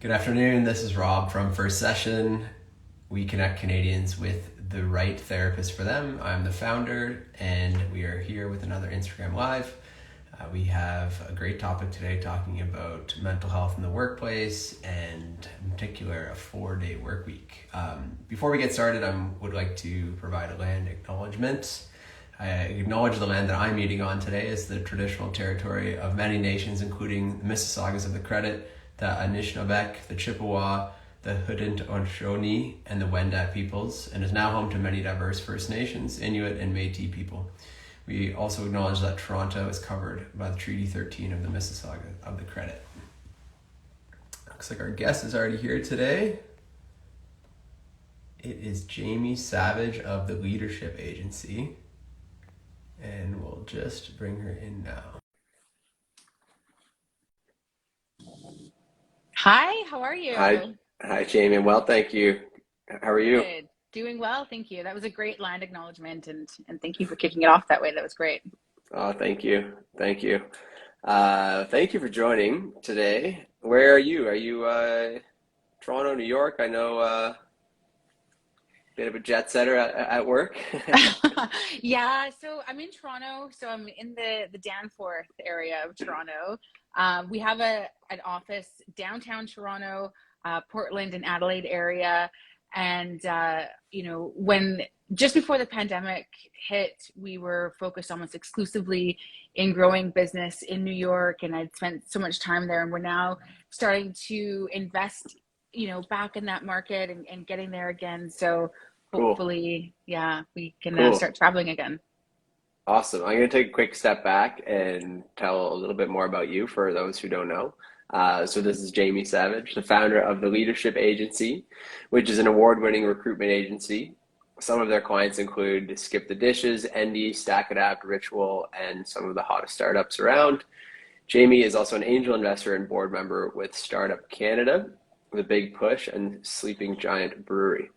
Good afternoon. This is Rob from First Session. We connect Canadians with the right therapist for them. I'm the founder, and we are here with another Instagram Live. We have a great topic today talking about mental health in the workplace and in particular a 4-day work week. Before we get started, I would like to provide a land acknowledgement. I acknowledge the land that I'm meeting on today is the traditional territory of many nations, including the Mississaugas of the Credit, the Anishinaabeg, the Chippewa, the Haudenosaunee, and the Wendat peoples, and is now home to many diverse First Nations, Inuit, and Métis people. We also acknowledge that Toronto is covered by the Treaty 13 of the Mississauga of the Credit. Looks like our guest is already here today. It is Jamie Savage of the Leadership Agency, and we'll just bring her in now. Hi, how are you? Hi, Jamie. Well, thank you. How are you? Good. Doing well, thank you. That was a great land acknowledgement, and thank you for kicking it off that way. That was great. Oh, thank you. Thank you. Thank you for joining today. Where are you? Are you Toronto, New York? I know bit of a jet setter at work. Yeah, so I'm in Toronto, so I'm in the Danforth area of Toronto. We have an office downtown Toronto, Portland and Adelaide area. And, when just before the pandemic hit, we were focused almost exclusively in growing business in New York. And I'd spent so much time there. And we're now starting to invest, back in that market and getting there again. So Cool. hopefully, yeah, we can Cool. start traveling again. Awesome. I'm going to take a quick step back and tell a little bit more about you for those who don't know. So this is Jamie Savage, the founder of the Leadership Agency, which is an award-winning recruitment agency. Some of their clients include SkipTheDishes, Endy, StackAdapt, Ritual, and some of the hottest startups around. Jamie is also an angel investor and board member with Startup Canada, The Big Push, and Sleeping Giant Brewery.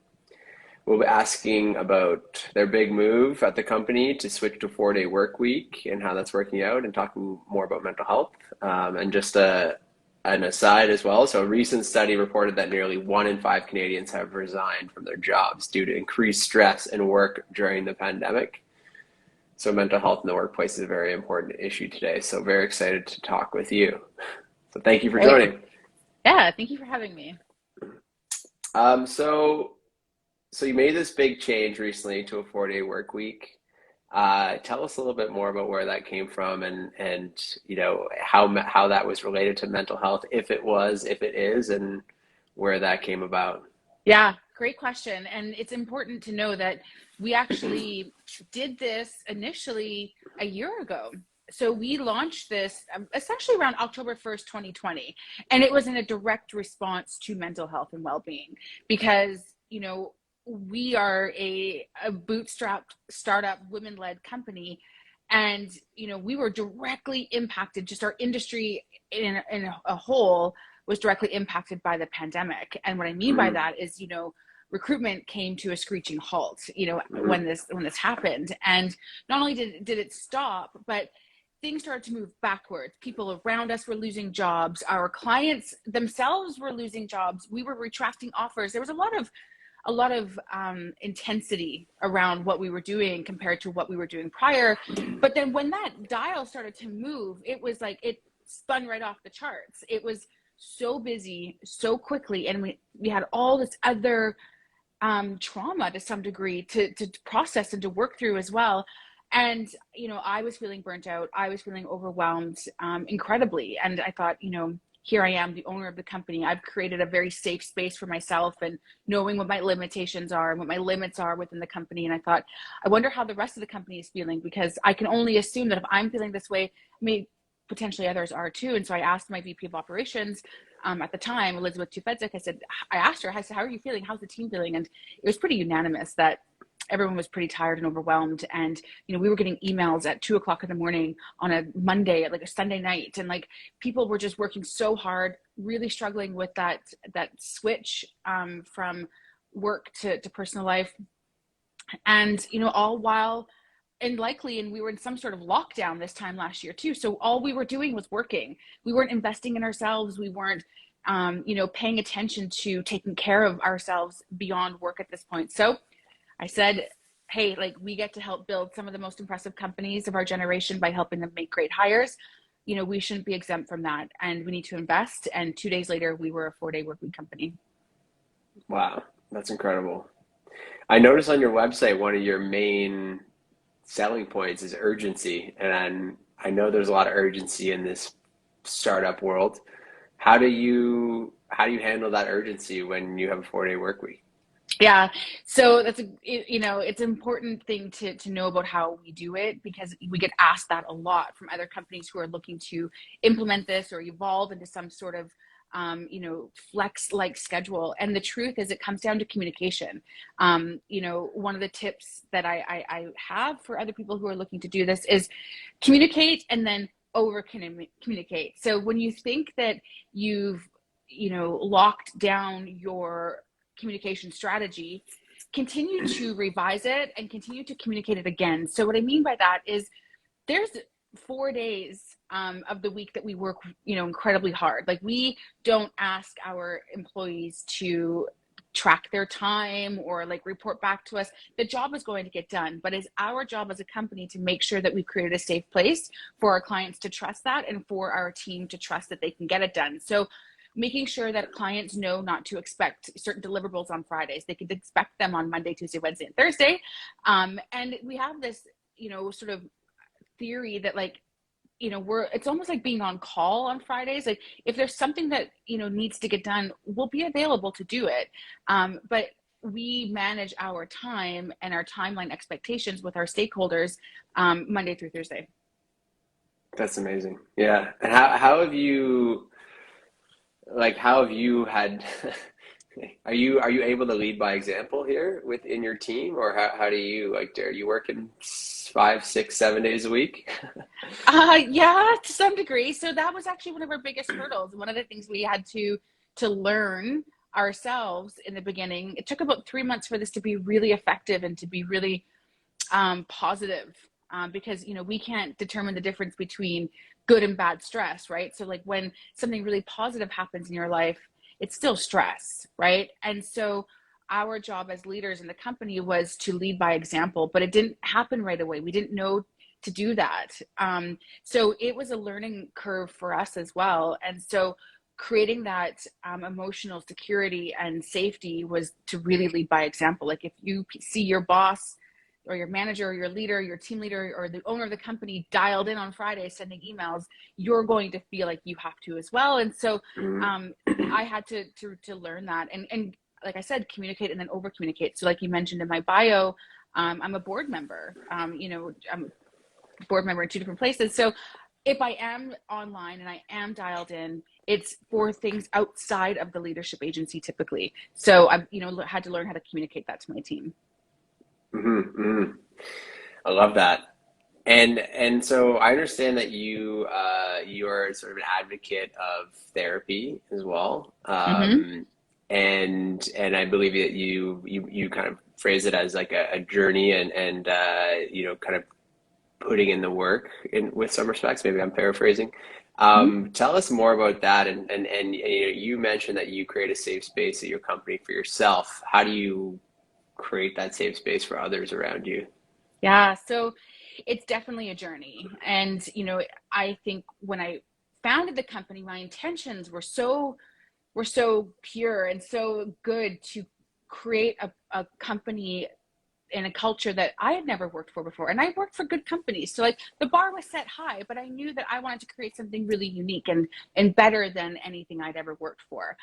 We'll be asking about their big move at the company to switch to a 4-day work week and how that's working out, and talking more about mental health. And just an aside as well. So a recent study reported that nearly 1 in 5 Canadians have resigned from their jobs due to increased stress and work during the pandemic. So mental health in the workplace is a very important issue today. So very excited to talk with you. So thank you for joining. Yeah, thank you for having me. So you made this big change recently to a 4-day work week. Tell us a little bit more about where that came from and how that was related to mental health, if it is, and where that came about. Yeah, great question. And it's important to know that we actually did this initially a year ago. So we launched this essentially around October 1st, 2020. And it was in a direct response to mental health and well-being because, we are a bootstrapped startup women-led company. And, we were directly impacted, just our industry in a whole was directly impacted by the pandemic. And what I mean by that is, recruitment came to a screeching halt, when this happened. And not only did it stop, but things started to move backwards. People around us were losing jobs. Our clients themselves were losing jobs. We were retracting offers. There was a lot of intensity around what we were doing compared to what we were doing prior. But then when that dial started to move, it was like it spun right off the charts. It was so busy so quickly, and we had all this other trauma to some degree to process and to work through as well. And I was feeling burnt out. I was feeling overwhelmed incredibly. And I thought, here I am, the owner of the company. I've created a very safe space for myself and knowing what my limitations are and what my limits are within the company. And I thought, I wonder how the rest of the company is feeling, because I can only assume that if I'm feeling this way, potentially others are too. And so I asked my VP of operations at the time, Elizabeth Tufedzik, I asked her, how are you feeling? How's the team feeling? And it was pretty unanimous that everyone was pretty tired and overwhelmed. And, we were getting emails at 2:00 in the morning on a Monday, at like a Sunday night. And like people were just working so hard, really struggling with that switch from work to personal life. And, all while and we were in some sort of lockdown this time last year too. So all we were doing was working. We weren't investing in ourselves. We weren't paying attention to taking care of ourselves beyond work at this point. So I said, hey, like, we get to help build some of the most impressive companies of our generation by helping them make great hires. We shouldn't be exempt from that, and we need to invest. And 2 days later, we were a 4-day work week company. Wow, that's incredible. I noticed on your website one of your main selling points is urgency, and I know there's a lot of urgency in this startup world. How do you handle that urgency when you have a 4-day work week? Yeah, so it's an important thing to know about how we do it, because we get asked that a lot from other companies who are looking to implement this or evolve into some sort of flex like schedule. And the truth is, it comes down to communication. One of the tips that I have for other people who are looking to do this is communicate and then over communicate. So when you think that you've locked down your communication strategy, continue to revise it and continue to communicate it again. So what I mean by that is, there's 4 days of the week that we work, incredibly hard. Like, we don't ask our employees to track their time or like report back to us. The job is going to get done, but it's our job as a company to make sure that we've created a safe place for our clients to trust that, and for our team to trust that they can get it done. So making sure that clients know not to expect certain deliverables on Fridays. They could expect them on Monday, Tuesday, Wednesday, and Thursday. And we have this, sort of theory that, like, it's almost like being on call on Fridays. Like, if there's something that, needs to get done, we'll be available to do it. But we manage our time and our timeline expectations with our stakeholders Monday through Thursday. That's amazing. Yeah. And how have you had are you able to lead by example here within your team, or how do you, like, are you working 5, 6, 7 days a week? Yeah, to some degree. So that was actually one of our biggest hurdles. One of the things we had to learn ourselves in the beginning. It took about 3 months for this to be really effective and to be really positive, because we can't determine the difference between good and bad stress, right? So, like, when something really positive happens in your life, it's still stress, right? And so our job as leaders in the company was to lead by example, but it didn't happen right away. We didn't know to do that. So it was a learning curve for us as well. And so creating that emotional security and safety was to really lead by example. Like, if you see your boss or your manager or your leader, your team leader or the owner of the company dialed in on Friday sending emails, you're going to feel like you have to as well. And so I had to learn that, and like I said, communicate and then over communicate. So, like you mentioned in my bio, I'm a board member. I'm a board member in 2 different places. So if I am online and I am dialed in, it's for things outside of the leadership agency typically. So I've had to learn how to communicate that to my team. Mm-hmm. I love that. And so I understand that you're sort of an advocate of therapy as well. Mm-hmm. And I believe that you kind of phrase it as like a journey, and kind of putting in the work in with some respects. Maybe I'm paraphrasing. Mm-hmm. Tell us more about that. And you mentioned that you create a safe space at your company for yourself. How do you create that safe space for others around you? Yeah, so it's definitely a journey. And, I think when I founded the company, my intentions were so pure and so good to create a company in a culture that I had never worked for before. And I worked for good companies. So, like, the bar was set high, but I knew that I wanted to create something really unique and better than anything I'd ever worked for.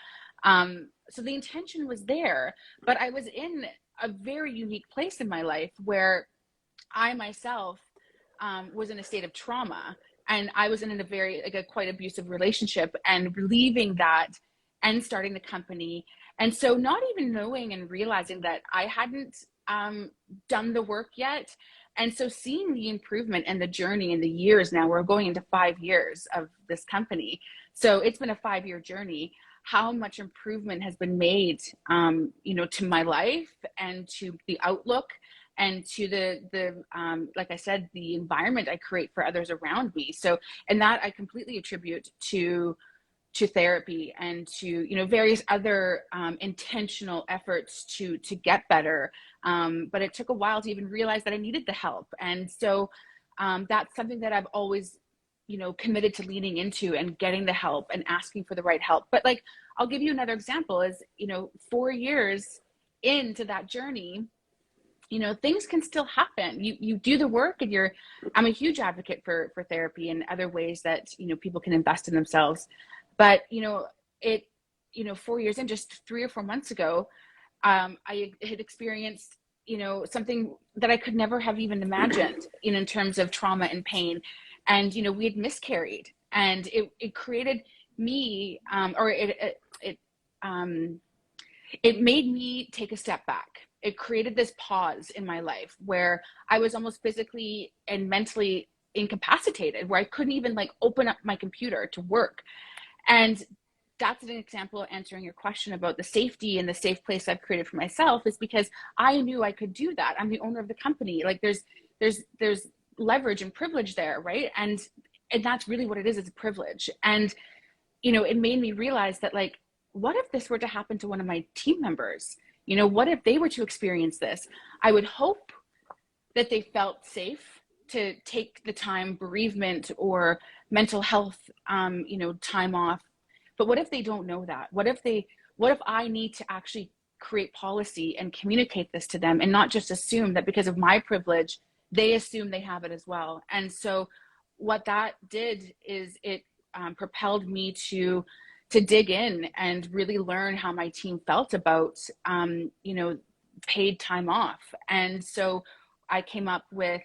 So the intention was there, but I was in a very unique place in my life where I myself was in a state of trauma, and I was in a very, like, a quite abusive relationship, and leaving that and starting the company. And so not even knowing and realizing that I hadn't done the work yet. And so seeing the improvement and the journey in the years, now we're going into 5 years of this company. So it's been a 5-year journey. How much improvement has been made, to my life and to the outlook and to the like I said, the environment I create for others around me. So, and that I completely attribute therapy and to, you know, various other intentional efforts to get better. But it took a while to even realize that I needed the help. And so that's something that I've always, you know, committed to leaning into and getting the help and asking for the right help. But like, I'll give you another example is, you know, 4 years into that journey, you know, things can still happen. You do the work, and I'm a huge advocate for therapy and other ways that, you know, people can invest in themselves. But, you know, 4 years in, just 3 or 4 months ago, I had experienced, you know, something that I could never have even imagined, you know, in terms of trauma and pain. And, you know, we had miscarried, and it created me, it made me take a step back. It created this pause in my life where I was almost physically and mentally incapacitated, where I couldn't even like open up my computer to work. And that's an example of answering your question about the safety and the safe place I've created for myself, is because I knew I could do that. I'm the owner of the company. Like there's leverage and privilege there, right? And that's really what it is. It's a privilege. And, you know, it made me realize that, like, what if this were to happen to one of my team members? You know, what if they were to experience this? I would hope that they felt safe to take the time, bereavement or mental health, you know, time off. But what if they don't know that? What if I need to actually create policy and communicate this to them, and not just assume that because of my privilege, they assume they have it as well? And so what that did is it propelled me to dig in and really learn how my team felt about, you know, paid time off. And so I came up with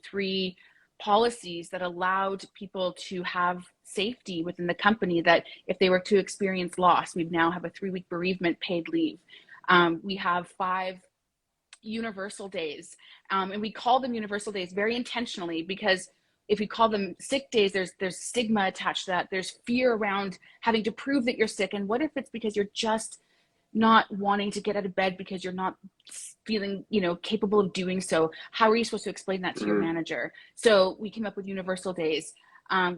3 policies that allowed people to have safety within the company, that if they were to experience loss, we now have a 3-week bereavement paid leave. We have 5 universal days, and we call them universal days very intentionally, because if we call them sick days, there's stigma attached to that. There's fear around having to prove that you're sick. And what if it's because you're just not wanting to get out of bed because you're not feeling, you know, capable of doing so? How are you supposed to explain that to your manager? So we came up with universal days.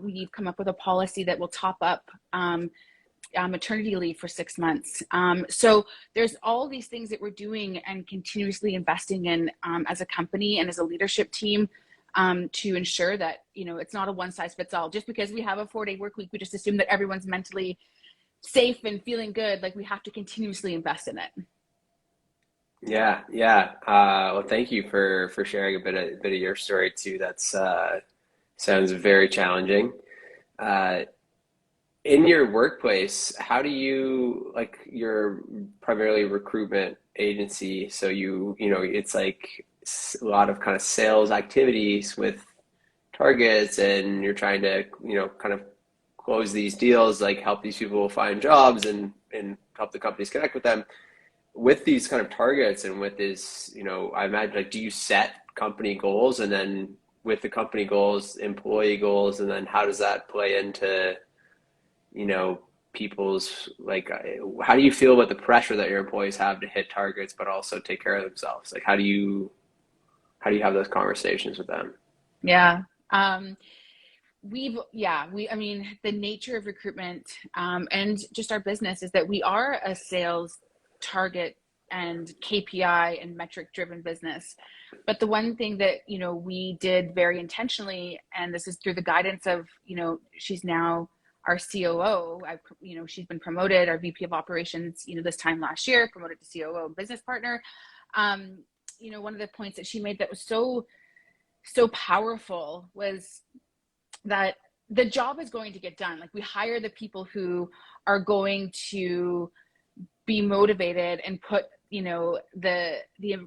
We've come up with a policy that will top up maternity leave for 6 months. So there's all these things that we're doing and continuously investing in as a company and as a leadership team, to ensure that, you know, it's not a one size fits all. Just because we have a 4-day work week, we just assume that everyone's mentally safe and feeling good. Like, we have to continuously invest in it. Yeah, yeah. Well, thank you for sharing a bit of your story too. That's sounds very challenging. Uh, in your workplace, how do you, like, you're primarily a recruitment agency, so you know, it's like a lot of kind of sales activities with targets, and you're trying to, you know, kind of close these deals, like help these people find jobs and help the companies connect with them. With these kind of targets and with this, you know, I imagine, like, do you set company goals, and then with the company goals, employee goals, and then how does that play into, you know, people's, like, how do you feel about the pressure that your employees have to hit targets but also take care of themselves? Like, how do you have those conversations with them? Yeah. I mean, the nature of recruitment, and just our business is that we are a sales target and KPI and metric driven business. But the one thing that, you know, we did very intentionally, and this is through the guidance of, you know, she's now our COO. You know, she's been promoted, our VP of operations, you know, this time last year, promoted to COO and business partner. You know, one of the points that she made that was so powerful was that the job is going to get done. Like, we hire the people who are going to be motivated and put, you know, the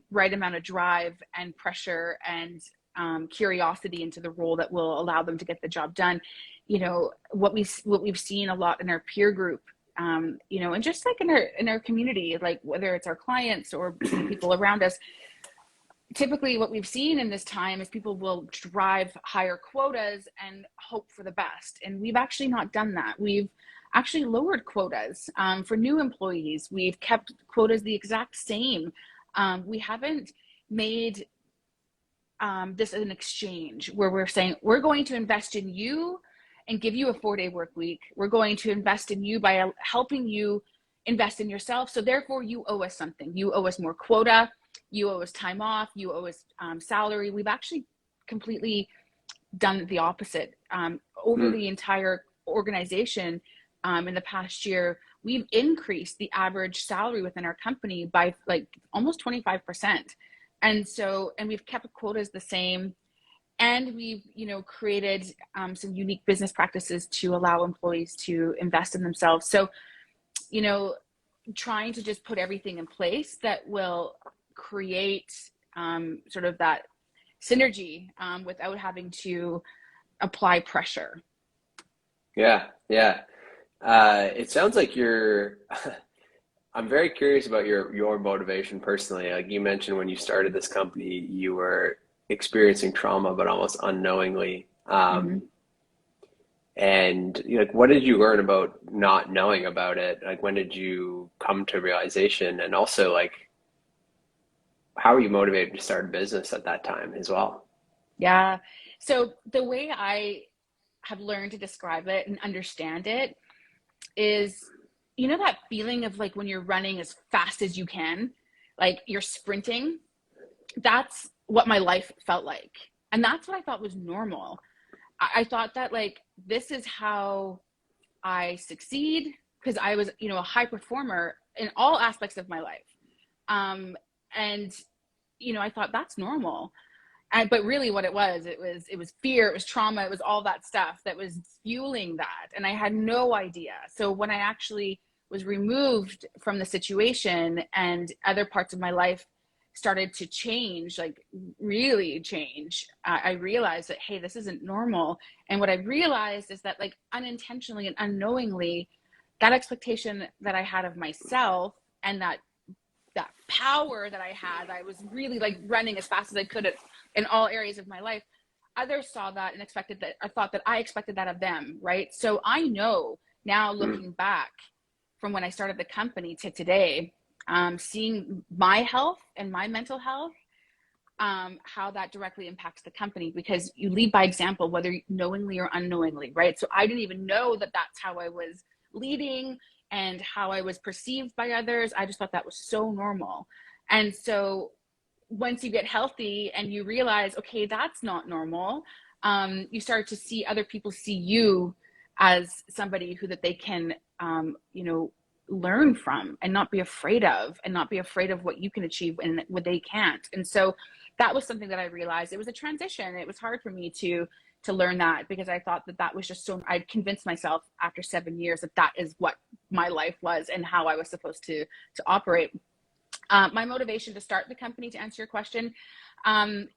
right amount of drive and pressure and curiosity into the role that will allow them to get the job done. You know, what we've seen a lot in our peer group, you know, and just like in our community, like whether it's our clients or people around us, typically what we've seen in this time is people will drive higher quotas and hope for the best. And we've actually not done that. We've actually lowered quotas for new employees. We've kept quotas the exact same. We haven't made this an exchange where we're saying, we're going to invest in you and give you a 4-day work week. We're going to invest in you by helping you invest in yourself. So therefore you owe us something. You owe us more quota. You owe us time off. You owe us salary. We've actually completely done the opposite. Over Mm. the entire organization, in the past year, we've increased the average salary within our company by like almost 25%. And we've kept quotas the same. And we've, created some unique business practices to allow employees to invest in themselves. So, you know, trying to just put everything in place that will create sort of that synergy without having to apply pressure. Yeah, yeah. It sounds like you're. I'm very curious about your motivation personally. Like you mentioned, when you started this company, you were experiencing trauma, but almost unknowingly. Mm-hmm. And like, what did you learn about not knowing about it? Like, when did you come to realization? And also, like, how were you motivated to start a business at that time as well? Yeah. So the way I have learned to describe it and understand it is, that feeling of like when you're running as fast as you can, like you're sprinting. That's what my life felt like. And that's what I thought was normal. I thought that like this is how I succeed because I was, a high performer in all aspects of my life. And I thought that's normal. But really what it was fear, it was trauma, it was all that stuff that was fueling that. And I had no idea. So when I actually was removed from the situation and other parts of my life started to change, like really change, I realized that, hey, this isn't normal. And what I realized is that like unintentionally and unknowingly, that expectation that I had of myself and that power that I had, I was really like running as fast as I could in all areas of my life. Others saw that and expected that, or thought that I expected that of them, right? So I know now, Mm. looking back from when I started the company to today, seeing my health and my mental health, how that directly impacts the company, because you lead by example, whether knowingly or unknowingly, right? So I didn't even know that that's how I was leading and how I was perceived by others. I just thought that was so normal. And so once you get healthy and you realize, okay, that's not normal, you start to see other people see you as somebody that they can, learn from and not be afraid of, and not be afraid of what you can achieve and what they can't. And so that was something that I realized. It was a transition. It was hard for me to learn that, because I thought that was just so, I'd convinced myself after 7 years that is what my life was and how I was supposed to operate. My motivation to start the company, to answer your question,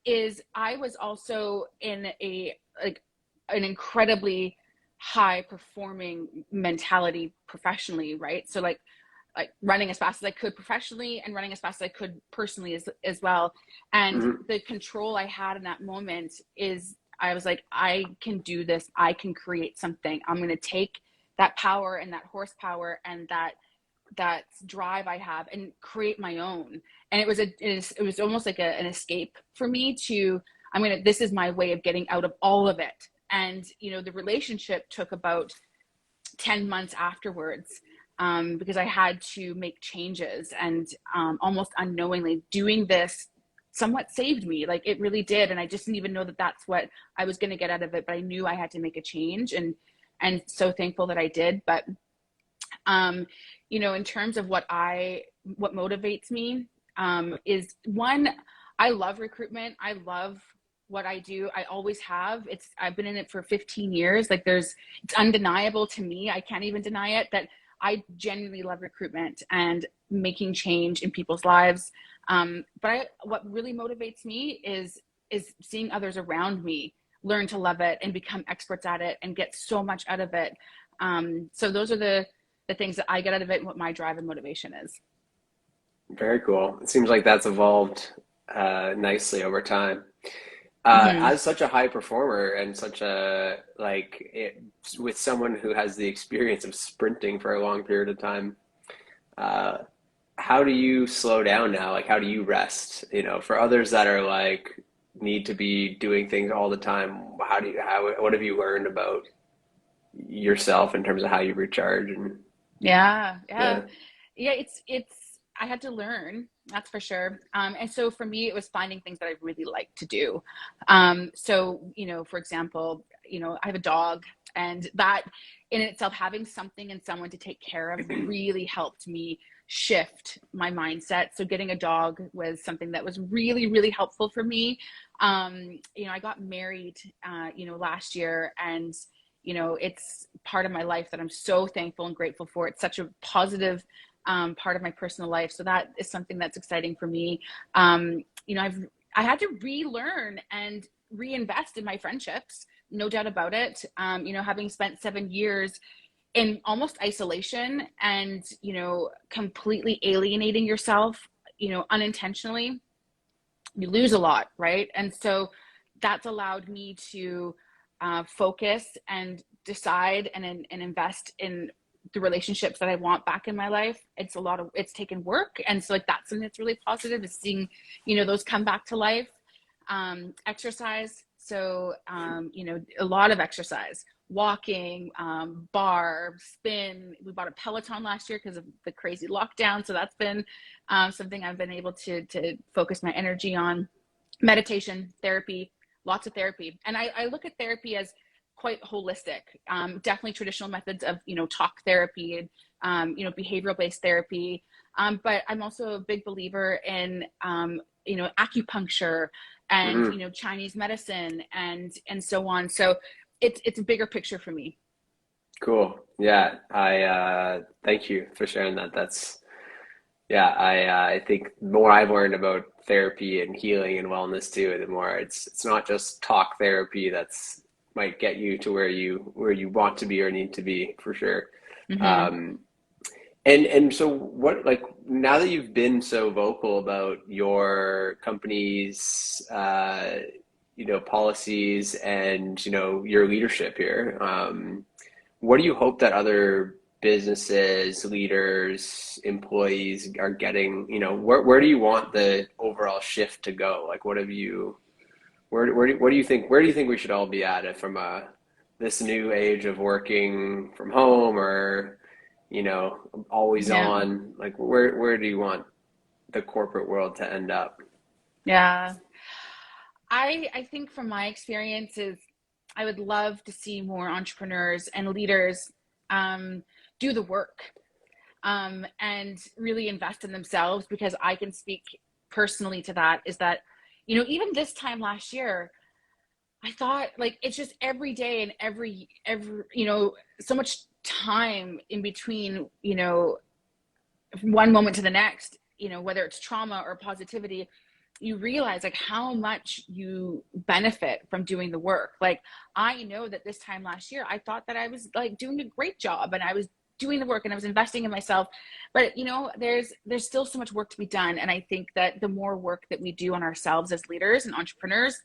is I was also in an incredibly high performing mentality professionally, right? So like running as fast as I could professionally and running as fast as I could personally as well. And Hmm. the control I had in that moment is, I was like, I can do this. I can create something. I'm going to take that power and that horsepower and that drive I have and create my own. And it was almost like an escape for me to, this is my way of getting out of all of it. And, the relationship took about 10 months afterwards, because I had to make changes, and almost unknowingly doing this somewhat saved me. Like it really did. And I just didn't even know that that's what I was going to get out of it, but I knew I had to make a change, and so thankful that I did. But in terms of what motivates me, is one, I love recruitment. I love what I do. I always have. I've been in it for 15 years. Like it's undeniable to me. I can't even deny it, that I genuinely love recruitment and making change in people's lives. But what really motivates me is seeing others around me learn to love it and become experts at it and get so much out of it. So those are the things that I get out of it and what my drive and motivation is. Very cool. It seems like that's evolved nicely over time. Mm-hmm. As such a high performer and such a with someone who has the experience of sprinting for a long period of time, uh, how do you slow down now? Like, how do you rest? For others that are like need to be doing things all the time, how what have you learned about yourself in terms of how you recharge and Yeah, yeah. yeah. Yeah, it's I had to learn, that's for sure. And so for me, it was finding things that I really like to do. So, for example, I have a dog, and that in itself, having something and someone to take care of really helped me shift my mindset. So getting a dog was something that was really, really helpful for me. I got married, last year, and it's part of my life that I'm so thankful and grateful for. It's such a positive part of my personal life. So that is something that's exciting for me. I had to relearn and reinvest in my friendships, no doubt about it. Having spent 7 years in almost isolation and completely alienating yourself, unintentionally, you lose a lot, right? And so that's allowed me to focus and decide and invest in the relationships that I want back in my life. It's taken work. And so like that's something that's really positive, is seeing, those come back to life. Exercise. So, a lot of exercise, walking, bar, spin. We bought a Peloton last year because of the crazy lockdown. So that's been something I've been able to focus my energy on. Meditation, therapy, lots of therapy. And I look at therapy as quite holistic. Definitely traditional methods of, talk therapy and, behavioral based therapy. But I'm also a big believer in, acupuncture and, Hmm. Chinese medicine and so on. So it's a bigger picture for me. Cool. Yeah. I thank you for sharing that. That's yeah, I think the more I've learned about therapy and healing and wellness too, the more it's not just talk therapy that's might get you to where you want to be or need to be for sure. Mm-hmm. Um, and so what like now that you've been so vocal about your company's policies and your leadership here, what do you hope that other businesses, leaders, employees are getting? Where do you want the overall shift to go? Like, what have you? What do you think? Where do you think we should all be at it from this new age of working from home or always Yeah. on? Like, where do you want the corporate world to end up? Yeah. I think from my experiences, I would love to see more entrepreneurs and leaders um, do the work, and really invest in themselves, because I can speak personally to that. Is that, even this time last year, I thought like it's just every day and every so much time in between, one moment to the next, whether it's trauma or positivity, you realize like how much you benefit from doing the work. Like I know that this time last year, I thought that I was like doing a great job and I was doing the work and I was investing in myself. But there's still so much work to be done. And I think that the more work that we do on ourselves as leaders and entrepreneurs,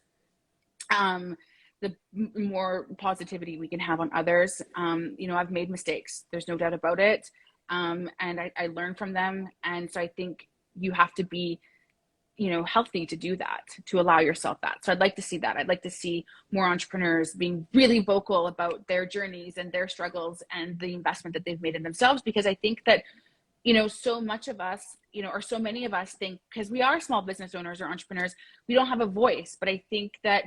um, the more positivity we can have on others. I've made mistakes. There's no doubt about it. And I learn from them. And so I think you have to be, healthy to do that, to allow yourself that. So I'd like to see that. I'd like to see more entrepreneurs being really vocal about their journeys and their struggles and the investment that they've made in themselves. Because I think that, so much of us, or so many of us think, because we are small business owners or entrepreneurs, we don't have a voice. But I think that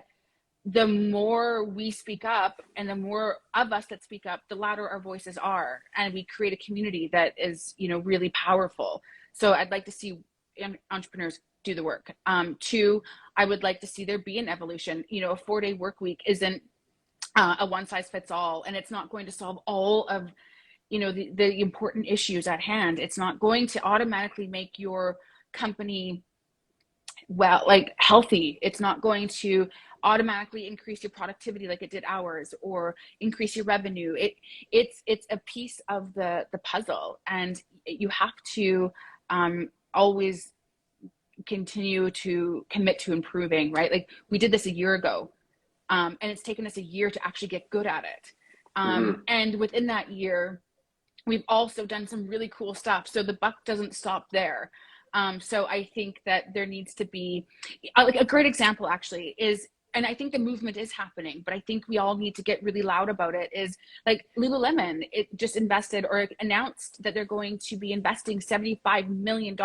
the more we speak up and the more of us that speak up, the louder our voices are. And we create a community that is, really powerful. So I'd like to see entrepreneurs do the work. Two, I would like to see there be an evolution. A 4-day work week isn't a one size fits all, and it's not going to solve all of, the important issues at hand. It's not going to automatically make your company like healthy. It's not going to automatically increase your productivity like it did ours, or increase your revenue. It's a piece of the puzzle, and you have to always continue to commit to improving, right? Like we did this a year ago, and it's taken us a year to actually get good at it. Hmm. And within that year, we've also done some really cool stuff. So the buck doesn't stop there. So I think that there needs to be like a great example actually is and I think the movement is happening, but I think we all need to get really loud about it, is like Lululemon, it just invested or announced that they're going to be investing $75 million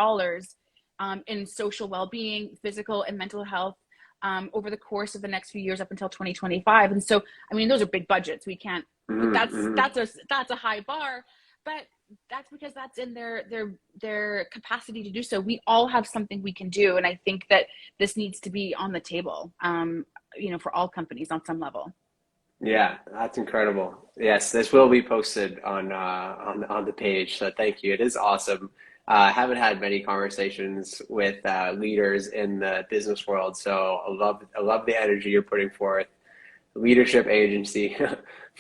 in social well-being, physical and mental health, over the course of the next few years up until 2025. And so, I mean, those are big budgets. We can't, Mm-hmm. that's a high bar, but that's because that's in their capacity to do so. We all have something we can do, and I think that this needs to be on the table, for all companies on some level. Yeah, that's incredible. Yes, this will be posted on the page. So thank you. It is awesome. I haven't had many conversations with leaders in the business world, so I love the energy you're putting forth. Leadership agency,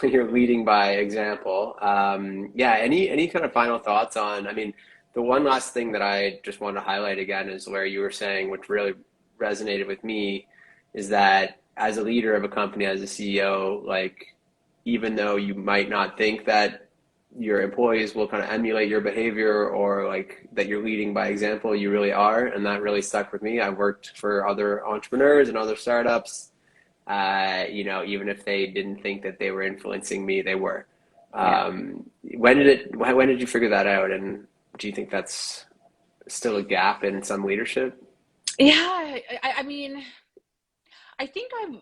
you're leading by example. Yeah. Any kind of final thoughts on? I mean, the one last thing that I just want to highlight again is where you were saying, which really resonated with me, is that as a leader of a company, as a CEO, like even though you might not think that your employees will kind of emulate your behavior or like that you're leading by example, you really are. And that really stuck with me. I worked for other entrepreneurs and other startups, even if they didn't think that they were influencing me, they were. Yeah. When did you figure that out? And do you think that's still a gap in some leadership? Yeah. I mean, I think I've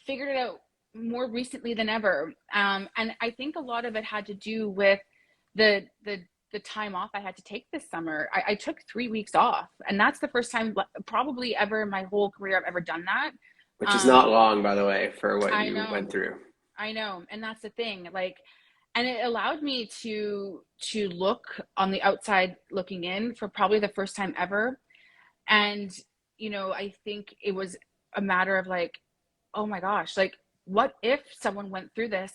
figured it out more recently than ever. And I think a lot of it had to do with the time off I had to take this summer. I took 3 weeks off, and that's the first time probably ever in my whole career I've ever done that. Which is not Um, long, by the way, for what I you know, went through. I know, and that's the thing. Like, and it allowed me to look on the outside looking in for probably the first time ever. And I think it was a matter of like, oh my gosh, like what if someone went through this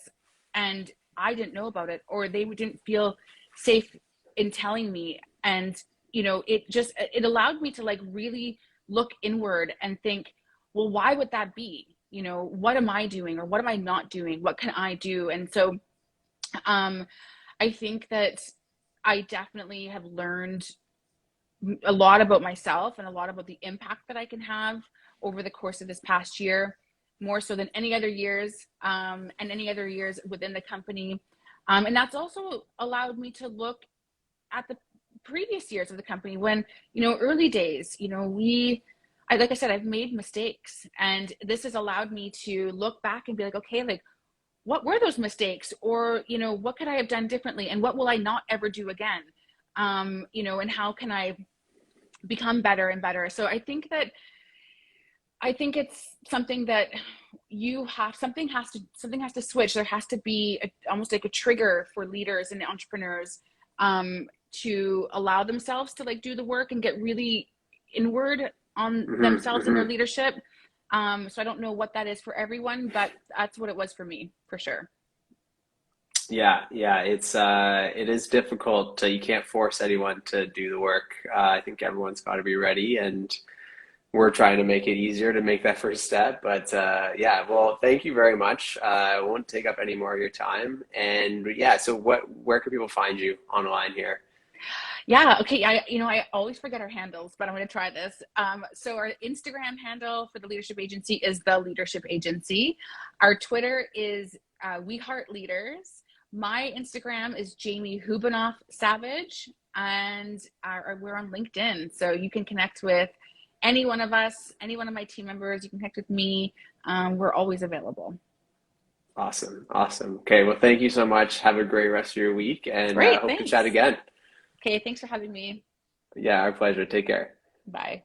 and I didn't know about it, or they didn't feel safe in telling me? And it allowed me to like really look inward and think, well, why would that be? What am I doing, or what am I not doing? What can I do? And so um I think that I definitely have learned a lot about myself and a lot about the impact that I can have over the course of this past year, more so than any other years, and any other years within the company. And that's also allowed me to look at the previous years of the company when, early days, like I said, I've made mistakes, and this has allowed me to look back and be like, okay, like what were those mistakes, or, what could I have done differently, and what will I not ever do again? And how can I become better and better? So I think it's something that something has to switch. There has to be almost like a trigger for leaders and entrepreneurs, to allow themselves to like do the work and get really inward on Hmm. themselves and their Hmm. leadership. So I don't know what that is for everyone, but that's what it was for me, for sure. Yeah, yeah, it is difficult. You can't force anyone to do the work. I think everyone's got to be ready, and we're trying to make it easier to make that first step. But yeah, well, thank you very much. I won't take up any more of your time. And yeah, so where can people find you online here? Yeah. Okay. I always forget our handles, but I'm going to try this. So our Instagram handle for the leadership agency is the leadership agency. Our Twitter is We Heart Leaders. My Instagram is Jamie Hubanoff Savage, and we're on LinkedIn, so you can connect with any one of us, any one of my team members. You can connect with me. We're always available. Awesome, awesome. Okay, well, thank you so much. Have a great rest of your week, and Great. hope to chat Thanks. again. Okay. Thanks for having me. Yeah, our pleasure. Take care. Bye.